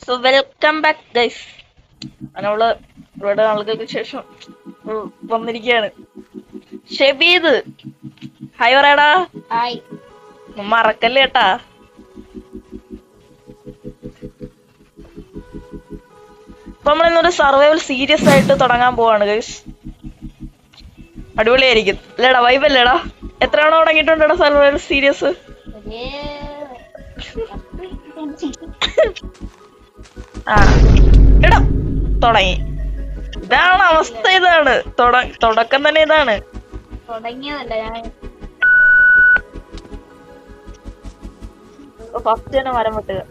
So welcome back guys. നമ്മള് ഇവിടെ ആളുകൾക്ക് ശേഷം വന്നിരിക്കുകയാണ്. ഷെബീദ് ഹായ് പറയടാ. ഹായ്. മറക്കല്ലേ കേട്ടാ. അപ്പൊ നമ്മളിന്നൊരു സർവൈവൽ സീരിയസ് ആയിട്ട് തുടങ്ങാൻ പോവാണ് ഗൈസ്. അടിപൊളിയായിരിക്കും അല്ലേടാ, വൈബ് അല്ലേടാ? എത്ര തവണ തുടങ്ങിയിട്ടുണ്ടോ സർവൈവൽ സീരിയസ്? ആ എടാ തുടങ്ങി. ഇതാണ് അവസ്ഥ, ഇതാണ് തുടക്കം തന്നെ ഇതാണ്. തുടങ്ങിയതല്ല ഞാൻ ഫസ്റ്റ് തന്നെ മരം വെട്ടുക.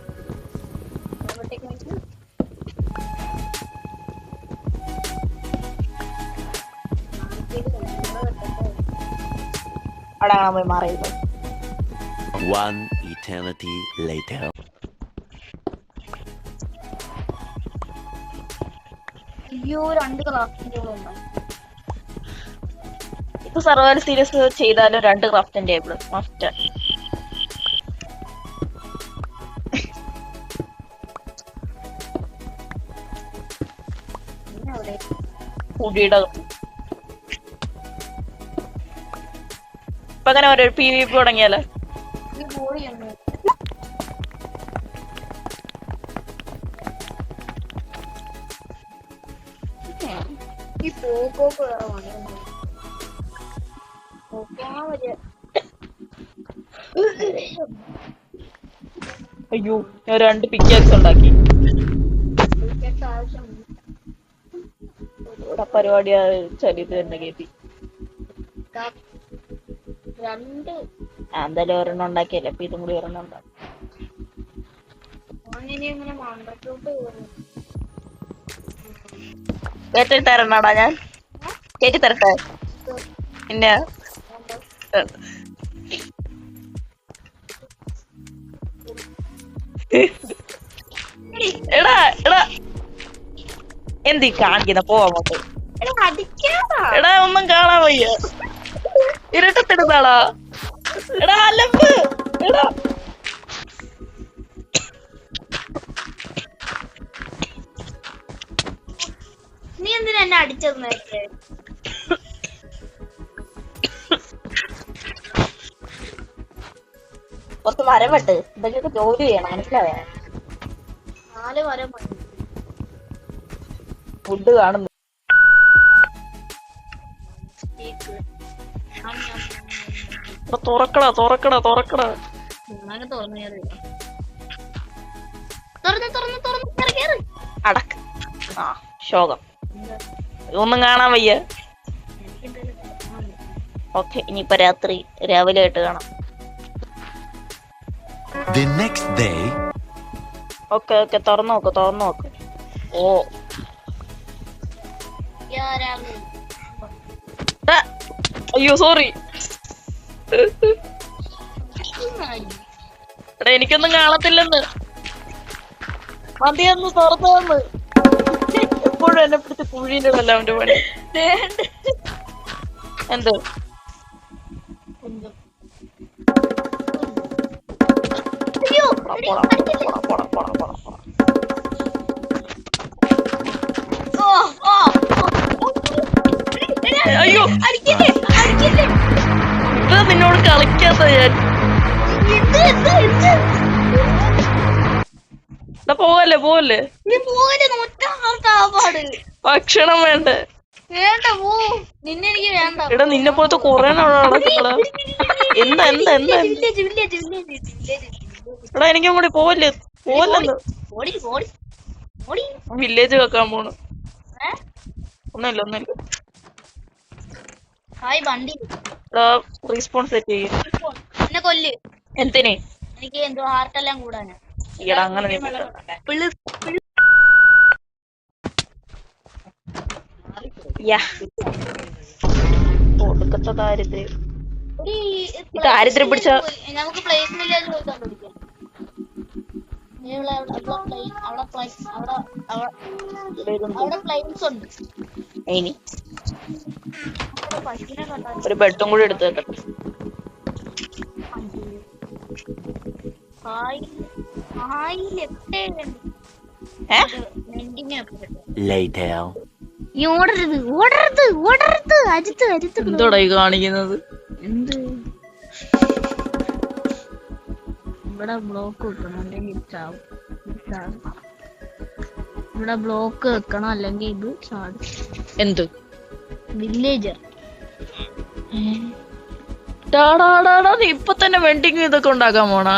അവിടെ കാണാൻ പോയി മാറിയത്. One eternity later. അയ്യോ, 2 ക്രാഫ്റ്റിംഗ് ടേബിൾ ഉണ്ട്. ഇപ്പൊ സർവൈവൽ സീരീസ് ചെയ്താലും 2 ക്രാഫ്റ്റിംഗ് ടേബിൾ മസ്റ്റ്. കുടിയുടെ ഇപ്പൊ അങ്ങനെ ഒരു PvP തുടങ്ങിയാലേ. അയ്യോ, ഞാൻ 2 പിക്കാക്സ് ഉണ്ടാക്കി. ഇവിടെ പരിപാടി ചരിത് തന്നെ കേട്ടി. എന്തായാലും ഒരെണ്ണം ഉണ്ടാക്കിയല്ലേ, അപ്പൊ ഇതും കൂടി ഒരെണ്ണം ഉണ്ടാക്കി. കേട്ടി തരണടാ, ഞാൻ കേട്ടി തരട്ടെ. പിന്നെ എടാ എടാ എന്തി കാണിക്കുന്ന, പോവാ അങ്ങോട്ട്. എടാ ഒന്നും കാണാൻ വയ്യ, ഇരട്ടത്തിടുന്നാളാ. എടാ അലമ്പ്. എടാ നീ എന്തിനാ എന്നെ അടിച്ചത്? കുറച്ച് മരം വെട്ട്, ഇതൊക്കെ ജോലി ചെയ്യണം, മനസ്സിലായോ? 4 മരം മതി. ഫുഡ് കാണുന്നു. തുറക്കടാ തുറക്കടാ തുറക്കടാ. അടക്ക്. ആ ശോകം, ഒന്നും കാണാൻ വയ്യ. ഓക്കെ, ഇനിയിപ്പൊ രാവിലെ ആയിട്ട് കാണാം. The next day. Okay okay, തുറന്നു നോക്ക്. ഓ അയ്യോ സോറി. എടാ എനിക്കൊന്നും കാണത്തില്ലെന്ന്, മതിയെന്ന് തുറന്നു. എപ്പോഴും എന്നെ പിടിച്ച് കുഴിയിലല്ല അവന്റെ പണി. എന്ത് അയ്യോ, നിന്നോട് കളിക്കാത്ത ഞാൻ. പോവല്ലേ. ഭക്ഷണം വേണ്ടേ? നിന്നെ എനിക്ക് വേണ്ട. എടാ നിന്നെ പോലത്തെ കൊറേ നടക്കുമ്പോളാ. എന്താ എടാ എനിക്കും കൂടി പോവല്ലെന്ന്. വില്ലേജ് വെക്കാൻ പോണു. ഒന്നുമില്ല. റീസ്പോൺ സെറ്റ് ചെയ്യും. എന്നെ കൊല്ല്. എന്തിനെ? എനിക്ക് എന്തോ ഹാർട്ടെല്ലാം കൂടാനാ. ഈടാ അങ്ങനെ ഒടുക്കത്തെ ദാരിദ്ര്യം. ദാരിദ്ര്യം പിടിച്ച നമുക്ക് പ്ലേസ്മെന്റ് കണ്ടുപിടിക്കാം. അവിടെ പ്ലെയിൻസ് ഉണ്ട്. ഇനി ഒരു ബെഡും കൂടി എടുത്ത് വെക്കട്ടെ. Later. നീ ഓടരുത് ഓടരുത് ഓടരുത് അരുത്ത് അരുത്ത് എന്തോടാ ഈ കാണിക്കുന്നത്? എന്ത് ഇവിടെ ബ്ലോക്ക് വെക്കണം അല്ലെങ്കിൽ ചാവും. ഇവിടെ ബ്ലോക്ക് വെക്കണം അല്ലെങ്കിൽ ഇത് ചാടും. എന്ത് വില്ലേജർ നീ ഇപ്പൊ തന്നെ വെണ്ടിങ് ഇതൊക്കെ ഉണ്ടാക്കാൻ പോണാ?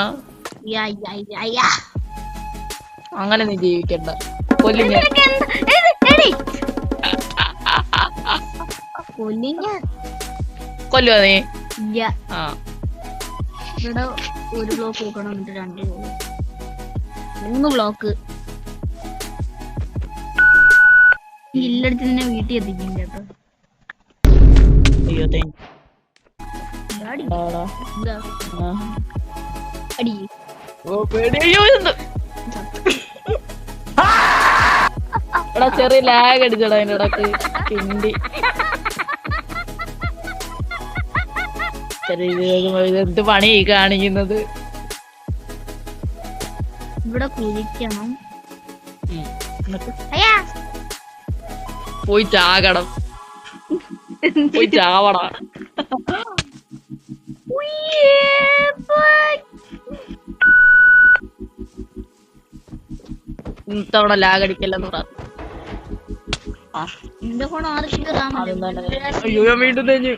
അങ്ങനെ നീ ജീവിക്കണ്ട. കൊല്ലിങ്ങ കൊല്ലുവാ നീ? ആ ഇവിടെ ഒരു ബ്ലോക്ക് വെക്കണം എന്നിട്ട് 3 ബ്ലോക്ക് ഇല്ലടുത്ത് തന്നെ വീട്ടിൽ എത്തിക്കും കേട്ടോ. അയ്യോ അടി എടാ ചെറിയ ലാഗ് അടിച്ചടാ അതിന്റെ ഇടക്ക് കിണ്ടി. എന്ത് പണി കാണിക്കുന്നത്? ഇവിടെ കുഴിക്കണം. പോയി ചാകണം. പോയി ചാവണ. ഇത്തവണ ലാഗ് അടിക്കല്ലെന്ന് പറ. എന്റെ ഫോൺ അയ്യോ ഞാൻ വീണ്ടും തേഞ്ഞു.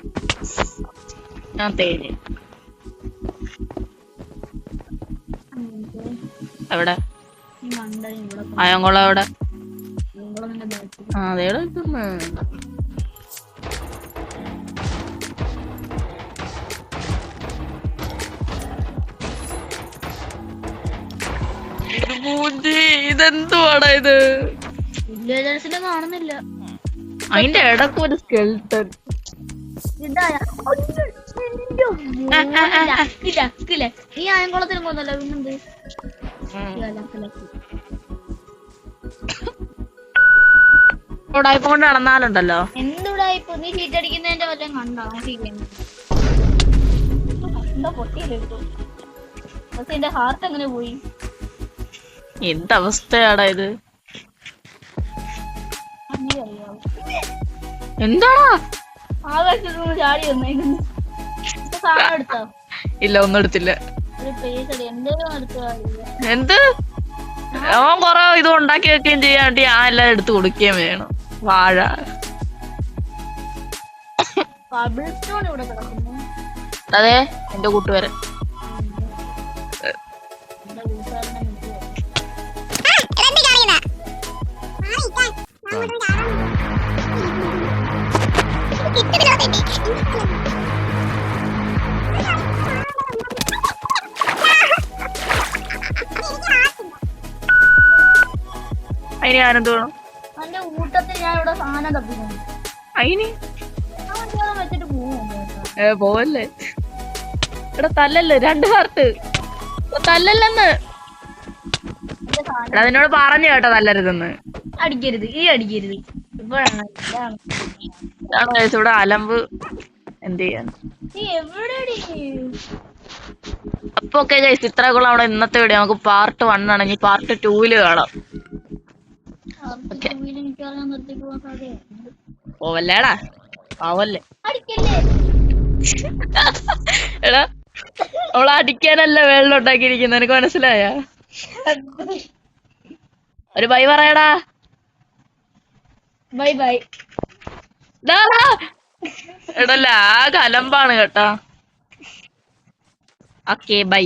ഞാൻ തേഞ്ഞു. എവിടെ അയങ്കുളം? എവിടെ? ആ അതേടെ ഇതെന്തുവാടാ ഇത്? വില്ലേജേഴ്സിനെ കാണുന്നില്ല. അതിന്റെ ഇടക്ക് ഒരു സ്കെൽട്ടൺ. ഈ ആയംകുളത്തിന് പോകുന്നല്ലോ പിന്നെന്ത്? ഉടായ്പ കൊണ്ട് നടന്നാലുണ്ടല്ലോ. എന്തുടായിപ്പോ? നീ ചീറ്റടിക്കുന്നതിന്റെ വല്ലതും കണ്ടോ? എന്റെ ഹാർട്ട് എങ്ങനെ പോയി? എന്തവസ്ഥയാടാ ഇത്? എന്താടാ ആകാശത്ത് ചാടി വന്നേക്കുന്നു. സാധനം എടുത്തോ? ഇല്ല ഒന്നും എടുത്തില്ല. ഒരു പേസ് എന്തേലും എടുത്തോ? എന്ത്? അവൻ കൊറേ ഇത് ഉണ്ടാക്കി വെക്കുകയും ചെയ്യാണ്ടി ആ എല്ലാം എടുത്തു കൊടുക്കുകയും വേണം. വാഴ ഇവിടെ കിടക്കുന്നു. അതെ എന്റെ കൂട്ടുകാരൻ. അതിന് ഞാനെന്ത് വേണം? എന്റെ കൂട്ടത്തിൽ ഞാൻ ഇവിടെ സാധനം തപ്പിക്കുന്നു. അതിന് വെച്ചിട്ട് പോകും. പോവല്ലേ? ഇവിടെ തല്ലല്ലേ? 2 ഹാർട്ട് തല്ലല്ലെന്ന് അതിനോട് പറഞ്ഞു കേട്ടോ, തല്ലരുതെന്ന്. അടിക്കരുത്, ഈ അടിക്കരുത്. ഇപ്പോഴാണ് ഇവിടെ അലമ്പ്. എന്ത് ചെയ്യാൻ? അപ്പൊ ഓക്കെ ഗൈസ്, ഇത്രയൊക്കെയുള്ള അവിടെ ഇന്നത്തെ വീഡിയോ. നമുക്ക് പാർട്ട് 1 ആണെങ്കിൽ പാർട്ട് 2 കാണാം. പോവല്ലേടാ, ആവല്ലേ. എടാ അവളെ അടിക്കാനല്ല വെള്ളം ഉണ്ടാക്കിയിരിക്കുന്നത്, എനിക്ക് മനസ്സിലായ? ഒരു ബൈ പറയടാ. Bye bye. എടല്ല ആ കലമ്പാണ് കേട്ടാ. Okay bye.